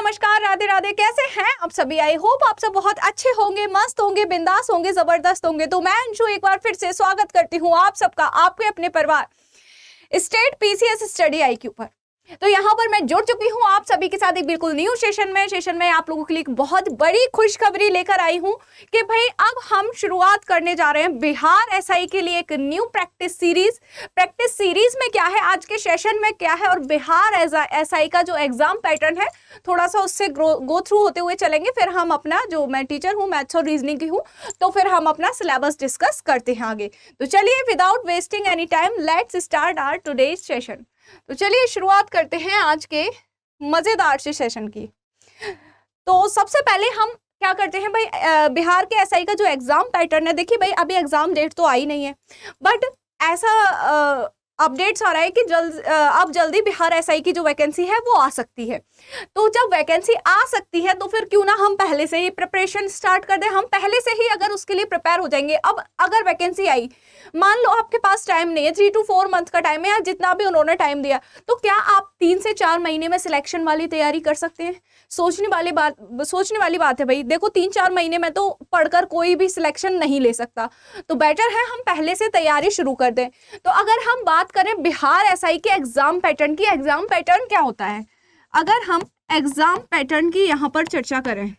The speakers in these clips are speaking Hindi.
नमस्कार, राधे राधे। कैसे हैं आप सभी? आई होप आप सब बहुत अच्छे होंगे, मस्त होंगे, बिंदास होंगे, जबरदस्त होंगे। तो मैं अंशु एक बार फिर से स्वागत करती हूँ आप सबका आपके अपने परिवार स्टेट पीसीएस स्टडी IQ पर। तो यहाँ पर मैं जुड़ चुकी हूँ आप सभी के साथ एक बिल्कुल न्यू सेशन में आप लोगों के लिए एक बहुत बड़ी खुशखबरी लेकर आई हूँ कि भाई अब हम शुरुआत करने जा रहे हैं बिहार SI के लिए एक न्यू प्रैक्टिस सीरीज में क्या है, आज के सेशन में क्या है और बिहार SI का जो एग्जाम पैटर्न है थोड़ा सा उससे गो थ्रू होते हुए चलेंगे। फिर हम अपना, जो मैं टीचर हूँ मैथ्स और रीजनिंग की हूँ, तो फिर हम अपना सिलेबस डिस्कस करते हैं आगे। तो चलिए without wasting any time let's start our today's session. तो चलिए शुरुआत करते हैं आज के मजेदार से सेशन की। तो सबसे पहले हम क्या करते हैं भाई, बिहार के SI का जो एग्जाम पैटर्न है, देखिए भाई अभी एग्जाम डेट तो आई नहीं है, बट ऐसा अपडेट्स आ रहा है कि अब जल्दी बिहार SI की जो वैकेंसी है वो आ सकती है। तो जब वैकेंसी आ सकती है तो फिर क्यों ना हम पहले से ही प्रिपरेशन स्टार्ट कर दें, हम पहले से ही अगर उसके लिए प्रिपेयर हो जाएंगे। अब अगर वैकेंसी आई, मान लो आपके पास टाइम नहीं है, 3 to 4 मंथ का टाइम है या जितना भी उन्होंने टाइम दिया, तो क्या आप 3 से 4 महीने में सिलेक्शन वाली तैयारी कर सकते हैं? सोचने वाली बात है भाई। देखो 3-4 महीने में तो पढ़कर कोई भी सिलेक्शन नहीं ले सकता, तो बेटर है हम पहले से तैयारी शुरू कर दें। तो अगर हम बात करें बिहार SI के एग्जाम पैटर्न की, एग्जाम पैटर्न क्या होता है, अगर हम एग्जाम पैटर्न की यहां पर चर्चा करें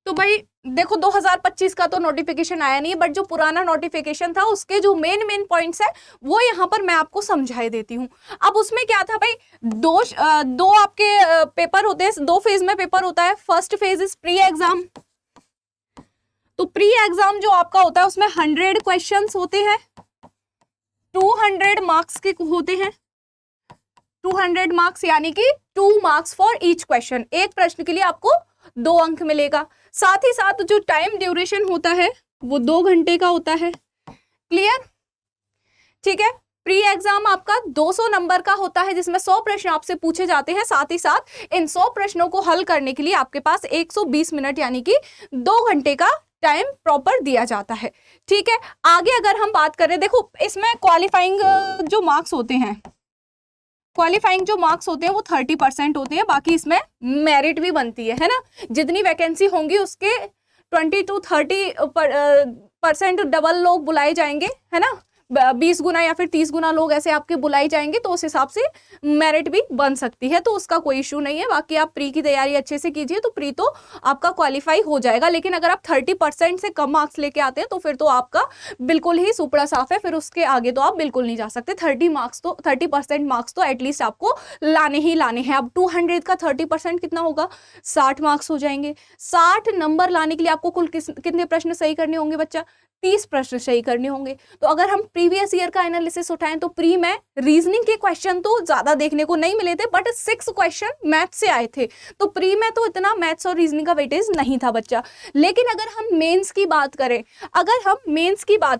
तो भाई देखो 2025 का तो नोटिफिकेशन आया नहीं, बट जो पुराना नोटिफिकेशन था उसके जो मेन पॉइंट्स है वो यहाँ पर मैं आपको समझाई देती हूँ। अब उसमें क्या था भाई, दो आपके पेपर होते हैं, 2 फेज में पेपर होता है। First phase is pre exam. तो प्री एग्जाम जो आपका होता है उसमें 100 क्वेश्चंस होते हैं, 200 मार्क्स के होते हैं। 200 मार्क्स यानी कि 2 मार्क्स फॉर ईच क्वेश्चन, एक प्रश्न के लिए आपको 2 अंक मिलेगा। साथ ही साथ जो टाइम ड्यूरेशन होता है वो 2 घंटे का होता है। क्लियर? ठीक है। प्री एग्जाम आपका 200 नंबर का होता है जिसमें 100 प्रश्न आपसे पूछे जाते हैं। साथ ही साथ इन 100 प्रश्नों को हल करने के लिए आपके पास 120 मिनट यानी कि 2 घंटे का टाइम प्रॉपर दिया जाता है। ठीक है। आगे अगर हम बात करें, देखो इसमें क्वालिफाइंग जो मार्क्स होते हैं, क्वालिफाइंग जो मार्क्स होते हैं वो 30% होते हैं, बाकी इसमें मेरिट भी बनती है ना। जितनी वैकेंसी होंगी उसके 20 to 30% डबल लोग बुलाए जाएंगे, है ना। 20 गुना या फिर 30 गुना लोग ऐसे आपके बुलाए जाएंगे, तो उस हिसाब से मेरिट भी बन सकती है, तो उसका कोई इशू नहीं है। बाकी आप प्री की तैयारी अच्छे से कीजिए तो प्री तो आपका क्वालिफाई हो जाएगा। लेकिन अगर आप 30% से कम मार्क्स लेके आते हैं तो फिर तो आपका बिल्कुल ही सुपड़ा साफ है, फिर उसके आगे तो आप बिल्कुल नहीं जा सकते। 30% मार्क्स तो एटलीस्ट आपको लाने ही लाने हैं। अब 200 का 30% कितना होगा, 60 मार्क्स हो जाएंगे। 60 नंबर लाने के लिए आपको कुल कितने प्रश्न सही करने होंगे बच्चा? 30 प्रश्न सही करने होंगे। तो अगर हम प्रीवियस ईयर का एनालिसिस उठाएं तो प्री में रीजनिंग के क्वेश्चन तो ज्यादा देखने को नहीं मिले थे, बट 6 क्वेश्चन मैथ्स से आए थे। तो प्री में तो इतना मैथ्स और रीजनिंग का वेटेज नहीं था बच्चा। लेकिन अगर हम मेंस की बात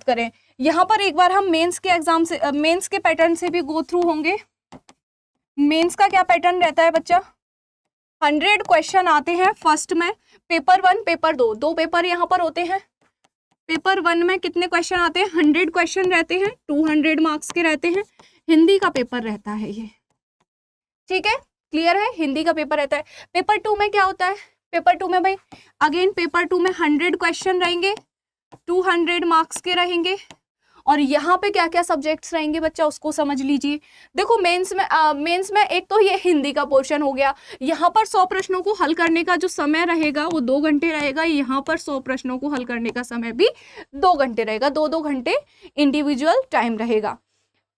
करें, यहां पर एक बार हम मेंस के एग्जाम से, मेंस के पैटर्न से भी गो थ्रू होंगे। मेंस का क्या पैटर्न रहता है बच्चा? 100 क्वेश्चन आते हैं फर्स्ट में, पेपर 1 पेपर 2, 2 पेपर यहां पर होते हैं। पेपर 1 में कितने क्वेश्चन आते हैं? 100 क्वेश्चन रहते हैं, 200 मार्क्स के रहते हैं। हिंदी का पेपर रहता है ये, ठीक है। क्लियर है? हिंदी का पेपर रहता है। पेपर 2 में क्या होता है? पेपर 2 में भाई अगेन पेपर 2 में 100 क्वेश्चन रहेंगे, 200 मार्क्स के रहेंगे। और यहाँ पे क्या क्या सब्जेक्ट्स रहेंगे बच्चा उसको समझ लीजिए। देखो मेंस में एक तो ये हिंदी का पोर्शन हो गया, यहाँ पर 100 प्रश्नों को हल करने का जो समय रहेगा वो 2 घंटे रहेगा। यहाँ पर 100 प्रश्नों को हल करने का समय भी 2 घंटे रहेगा, 2-2 घंटे इंडिविजुअल टाइम रहेगा।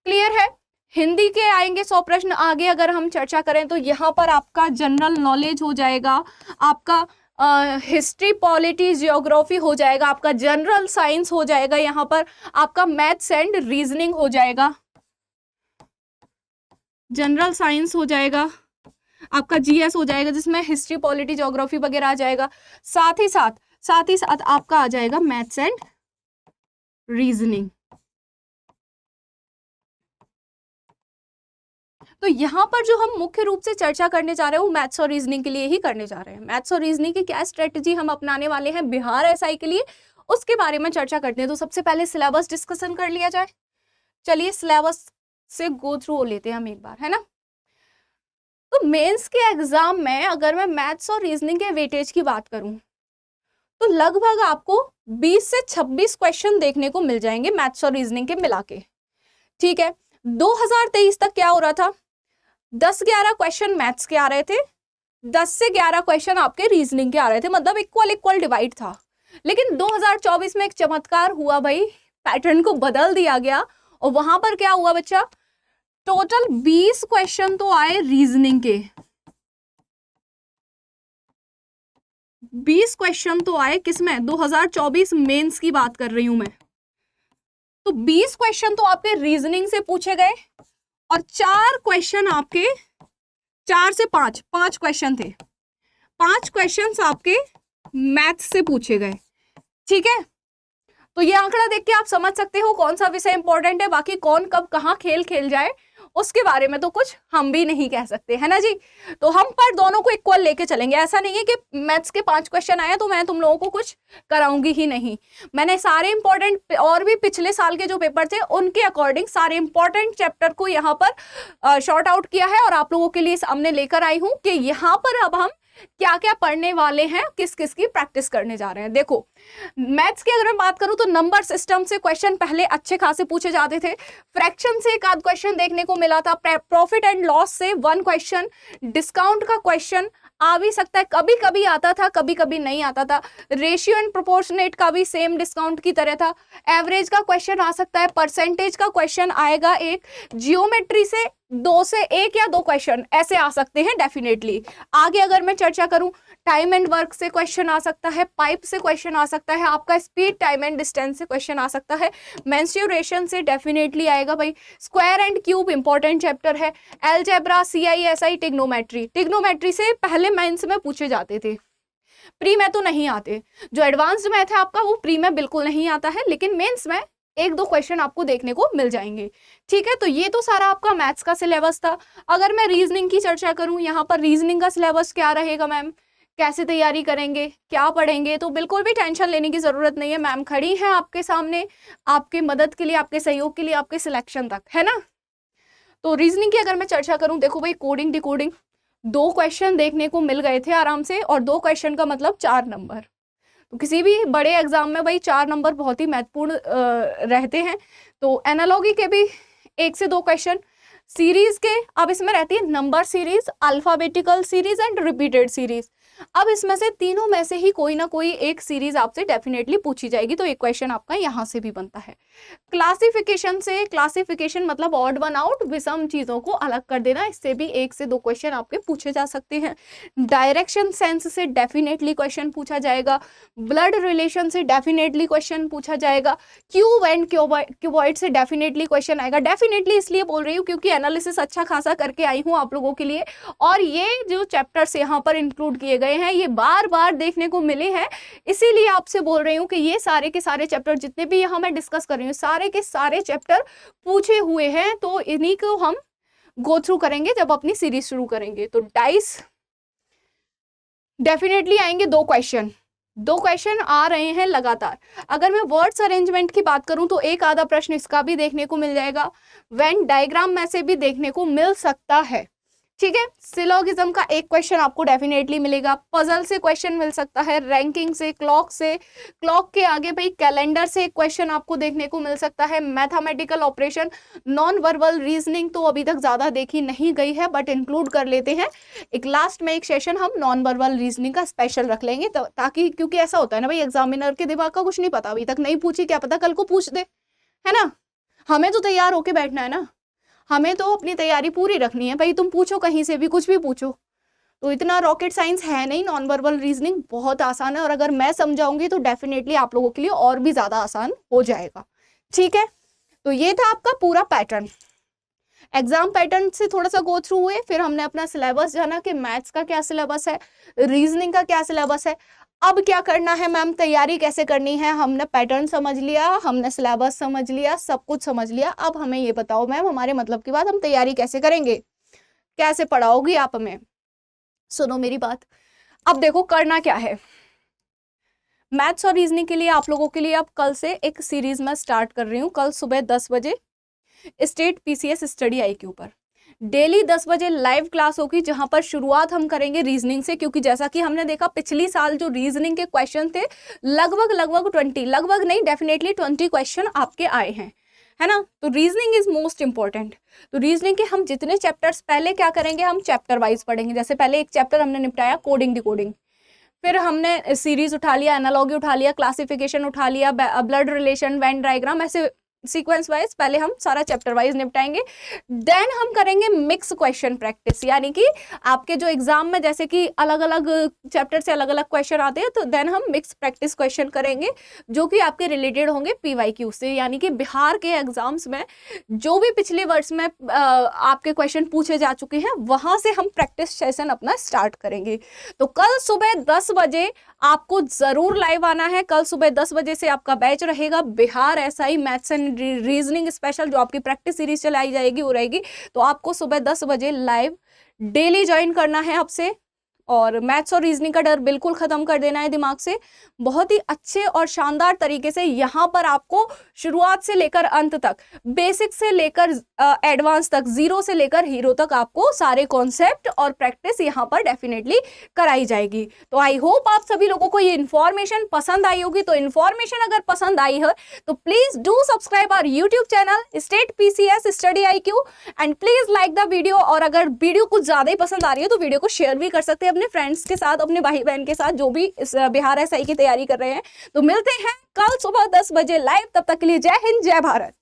क्लियर है? हिंदी के आएंगे 100 प्रश्न। आगे अगर हम चर्चा करें तो यहाँ पर आपका जनरल नॉलेज हो जाएगा, आपका हिस्ट्री, पॉलिटी, जियोग्राफी हो जाएगा, आपका जनरल साइंस हो जाएगा, यहाँ पर आपका मैथ्स एंड रीजनिंग हो जाएगा, जनरल साइंस हो जाएगा, आपका GS हो जाएगा जिसमें हिस्ट्री, पॉलिटी, जियोग्राफी वगैरह आ जाएगा। साथ ही साथ आपका आ जाएगा मैथ्स एंड रीजनिंग। तो यहाँ पर जो हम मुख्य रूप से चर्चा करने जा रहे हैं वो मैथ्स और रीजनिंग के लिए ही करने जा रहे हैं। मैथ्स और रीजनिंग की क्या स्ट्रेटजी हम अपनाने वाले हैं बिहार SI के लिए, उसके बारे में चर्चा करते हैं। तो सबसे पहले सिलेबस डिस्कशन कर लिया जाए। चलिए सिलेबस से गो थ्रू लेते हैं हम एक बार, है ना। तो मेंस के एग्जाम में अगर मैं मैथ्स और रीजनिंग के वेटेज की बात करूं तो लगभग आपको 20 से 26 क्वेश्चन देखने को मिल जाएंगे मैथ्स और रीजनिंग के मिला के। ठीक है, 2023 तक क्या हो रहा था, 10-11 क्वेश्चन मैथ्स के आ रहे थे, 10 से 11 क्वेश्चन आपके रीजनिंग के आ रहे थे, मतलब इक्वल डिवाइड था। लेकिन 2024 में एक चमत्कार हुआ भाई, पैटर्न को बदल दिया गया और वहां पर क्या हुआ बच्चा, टोटल 20 क्वेश्चन तो आए रीजनिंग के, 20 क्वेश्चन तो आए किसमें, 2024 मेंस की बात कर रही हूं मैं। तो 20 क्वेश्चन तो आपके रीजनिंग से पूछे गए और 4 क्वेश्चन आपके, 4 से 5 क्वेश्चन थे, 5 क्वेश्चन आपके मैथ्स से पूछे गए। ठीक है, तो ये आंकड़ा देख के आप समझ सकते हो कौन सा विषय इंपॉर्टेंट है। बाकी कौन कब कहाँ खेल जाए उसके बारे में तो कुछ हम भी नहीं कह सकते, है ना जी। तो हम पर दोनों को इक्वल लेके चलेंगे। ऐसा नहीं है कि मैथ्स के 5 क्वेश्चन आए तो मैं तुम लोगों को कुछ कराऊंगी ही नहीं। मैंने सारे इंपॉर्टेंट और भी पिछले साल के जो पेपर थे उनके अकॉर्डिंग सारे इंपॉर्टेंट चैप्टर को यहाँ पर शॉर्ट आउट किया है और आप लोगों के लिए सामने लेकर आई हूँ कि यहाँ पर अब हम क्या क्या पढ़ने वाले हैं, किस किस की प्रैक्टिस करने जा रहे हैं। देखो, मैथ्स की अगर मैं बात करूं तो नंबर सिस्टम से क्वेश्चन पहले अच्छे खासे पूछे जाते थे, फ्रैक्शन से एक आध क्वेश्चन देखने को मिला था, प्रॉफिट एंड लॉस से 1 क्वेश्चन, डिस्काउंट का क्वेश्चन आ भी सकता है, कभी कभी आता था, कभी कभी नहीं आता था, रेशियो एंड प्रोपोर्शनेट का भी सेम डिस्काउंट की तरह था, एवरेज का क्वेश्चन आ सकता है, परसेंटेज का क्वेश्चन आएगा एक, जियोमेट्री से 2 से 1 या 2 क्वेश्चन ऐसे आ सकते हैं डेफिनेटली। आगे अगर मैं चर्चा करूं, टाइम एंड वर्क से क्वेश्चन आ सकता है, पाइप से क्वेश्चन आ सकता है, आपका स्पीड टाइम एंड डिस्टेंस से क्वेश्चन आ सकता है, मेंस्ट्रुएशन से डेफिनेटली आएगा भाई, square and cube important chapter है, अलजेब्रा, CISI, टिग्नोमेट्री से पहले मेंस में पूछे जाते थे, प्री में तो नहीं आते। जो एडवांस्ड मैथ है आपका वो प्री में बिल्कुल नहीं आता है, लेकिन मेंस में 1-2 क्वेश्चन आपको देखने को मिल जाएंगे। ठीक है, तो ये तो सारा आपका मैथ्स का सिलेबस था। अगर मैं रीजनिंग की चर्चा करूं, यहाँ पर रीजनिंग का सिलेबस क्या रहेगा मैम, कैसे तैयारी करेंगे, क्या पढ़ेंगे, तो बिल्कुल भी टेंशन लेने की जरूरत नहीं है। मैम खड़ी हैं आपके सामने, आपके मदद के लिए, आपके सहयोग के लिए, आपके सिलेक्शन तक, है ना। तो रीजनिंग की अगर मैं चर्चा करूं, देखो भाई, कोडिंग डिकोडिंग 2 क्वेश्चन देखने को मिल गए थे आराम से, और 2 क्वेश्चन का मतलब 4 नंबर। तो किसी भी बड़े एग्जाम में भाई 4 नंबर बहुत ही महत्वपूर्ण रहते हैं। तो एनालॉगी के भी 1 से 2 क्वेश्चन, सीरीज के अब इसमें रहती है number series, alphabetical series and repeated series. अब इसमें से तीनों में से ही कोई ना कोई एक सीरीज आपसे डेफिनेटली पूछी जाएगी, तो एक क्वेश्चन आपका यहाँ से भी बनता है। क्लासिफिकेशन से, क्लासिफिकेशन मतलब ऑड वन आउट, विषम चीजों को अलग कर देना, इससे भी 1 से 2 क्वेश्चन आपके पूछे जा सकते हैं। डायरेक्शन सेंस से डेफिनेटली क्वेश्चन पूछा जाएगा, ब्लड रिलेशन से डेफिनेटली क्वेश्चन पूछा जाएगा, क्यूब एंड क्यूबॉइड से डेफिनेटली क्वेश्चन आएगा। डेफिनेटली इसलिए बोल रही हूँ क्योंकि एनालिसिस अच्छा खासा करके आई हूँ आप लोगों के लिए, और ये जो चैप्टर्स यहाँ पर इंक्लूड किए गए हैं ये बार बार देखने को मिले हैं, इसीलिए आपसे बोल रही हूँ कि ये सारे के सारे चैप्टर जितने भी यहाँ मैं डिस्कस कर रही हूँ, सारे के सारे चैप्टर पूछे हुए हैं, तो इन्हीं को हम गो थ्रू करेंगे जब अपनी सीरीज शुरू करेंगे। तो डाइस डेफिनेटली आएंगे 2 क्वेश्चन आ रहे हैं लगातार। अगर मैं वर्ड्स अरेंजमेंट की बात करूं तो एक आधा प्रश्न इसका भी देखने को मिल जाएगा, वेन डायग्राम में से भी देखने को मिल सकता है। ठीक है, सिलोगिज्म का 1 क्वेश्चन आपको डेफिनेटली मिलेगा, पजल से क्वेश्चन मिल सकता है, रैंकिंग से, क्लॉक के आगे भाई कैलेंडर से 1 क्वेश्चन आपको देखने को मिल सकता है, mathematical operation, non verbal reasoning तो अभी तक ज्यादा देखी नहीं गई है बट इंक्लूड कर लेते हैं। एक लास्ट में एक सेशन हम नॉन वर्बल रीजनिंग का स्पेशल रख लेंगे, तो ताकि, क्योंकि ऐसा होता है ना भाई, एग्जामिनर के दिमाग का कुछ नहीं पता, अभी तक नहीं पूछी, क्या पता कल को पूछ दे, है ना। हमें तो तैयार होके बैठना है ना, हमें तो अपनी तैयारी पूरी रखनी है भाई, तुम पूछो कहीं से भी, कुछ भी पूछो, तो इतना रॉकेट साइंस है नहीं। नॉन वर्बल रीजनिंग बहुत आसान है, और अगर मैं समझाऊंगी तो डेफिनेटली आप लोगों के लिए और भी ज्यादा आसान हो जाएगा। ठीक है, तो ये था आपका पूरा पैटर्न। एग्जाम पैटर्न से थोड़ा सा गो थ्रू हुए, फिर हमने अपना सिलेबस जाना कि मैथ्स का क्या सिलेबस है, रीजनिंग का क्या सिलेबस है, अब क्या करना है मैम, तैयारी कैसे करनी है। हमने पैटर्न समझ लिया, हमने सिलेबस समझ लिया, सब कुछ समझ लिया। अब हमें ये बताओ मैम, हमारे मतलब की बात, हम तैयारी कैसे करेंगे, कैसे पढ़ाओगी आप हमें। सुनो मेरी बात, अब देखो करना क्या है। मैथ्स और रीजनिंग के लिए आप लोगों के लिए अब कल से एक सीरीज में स्टार्ट कर रही हूँ, कल सुबह 10 बजे, स्टेट PCS स्टडी IQ पर। डेली 10 बजे लाइव क्लास होगी, जहां पर शुरुआत हम करेंगे रीजनिंग से, क्योंकि जैसा कि हमने देखा पिछली साल जो रीजनिंग के क्वेश्चन थे लगभग 20, लगभग नहीं डेफिनेटली 20 क्वेश्चन आपके आए हैं, है ना। तो रीजनिंग इज मोस्ट इंपॉर्टेंट। तो रीजनिंग के हम जितने चैप्टर्स, पहले क्या करेंगे, हम चैप्टर वाइज पढ़ेंगे। जैसे पहले एक चैप्टर हमने निपटाया कोडिंग डिकोडिंग, फिर हमने सीरीज उठा लिया, एनालॉगी उठा लिया, क्लासिफिकेशन उठा लिया, ब्लड रिलेशन, वेन डायग्राम, ऐसे सीक्वेंस वाइज पहले हम सारा चैप्टर वाइज निपटाएंगे। देन हम करेंगे मिक्स क्वेश्चन प्रैक्टिस, यानी कि आपके जो एग्जाम में जैसे कि अलग अलग चैप्टर से अलग अलग क्वेश्चन आते हैं, तो देन हम मिक्स प्रैक्टिस क्वेश्चन करेंगे जो कि आपके रिलेटेड होंगे PYQ से, यानी कि बिहार के एग्जाम्स में जो भी पिछले वर्ष में आपके क्वेश्चन पूछे जा चुके हैं, वहां से हम प्रैक्टिस सेशन अपना स्टार्ट करेंगे। तो कल सुबह 10 बजे आपको जरूर लाइव आना है। कल सुबह 10 बजे से आपका बैच रहेगा Bihar SI maths and reasoning special, जो आपकी प्रैक्टिस सीरीज चलाई जाएगी वो रहेगी। तो आपको सुबह 10 बजे लाइव डेली ज्वाइन करना है आपसे, और मैथ्स और रीजनिंग का डर बिल्कुल खत्म कर देना है दिमाग से। बहुत ही अच्छे और शानदार तरीके से यहाँ पर आपको शुरुआत से लेकर अंत तक, बेसिक से लेकर एडवांस तक, जीरो से लेकर हीरो तक आपको सारे कॉन्सेप्ट और प्रैक्टिस यहाँ पर डेफिनेटली कराई जाएगी। तो आई होप आप सभी लोगों को ये इन्फॉर्मेशन पसंद आई होगी। तो इन्फॉर्मेशन अगर पसंद आई है तो please do subscribe our YouTube channel state PCS study IQ and please like the video. और अगर वीडियो कुछ ज्यादा ही पसंद आ रही है तो वीडियो को शेयर भी कर सकते हैं अपने फ्रेंड्स के साथ, अपने भाई बहन के साथ जो भी इस बिहार SI की तैयारी कर रहे हैं। तो मिलते हैं कल सुबह 10 बजे लाइव, तब तक के लिए जय हिंद जय भारत।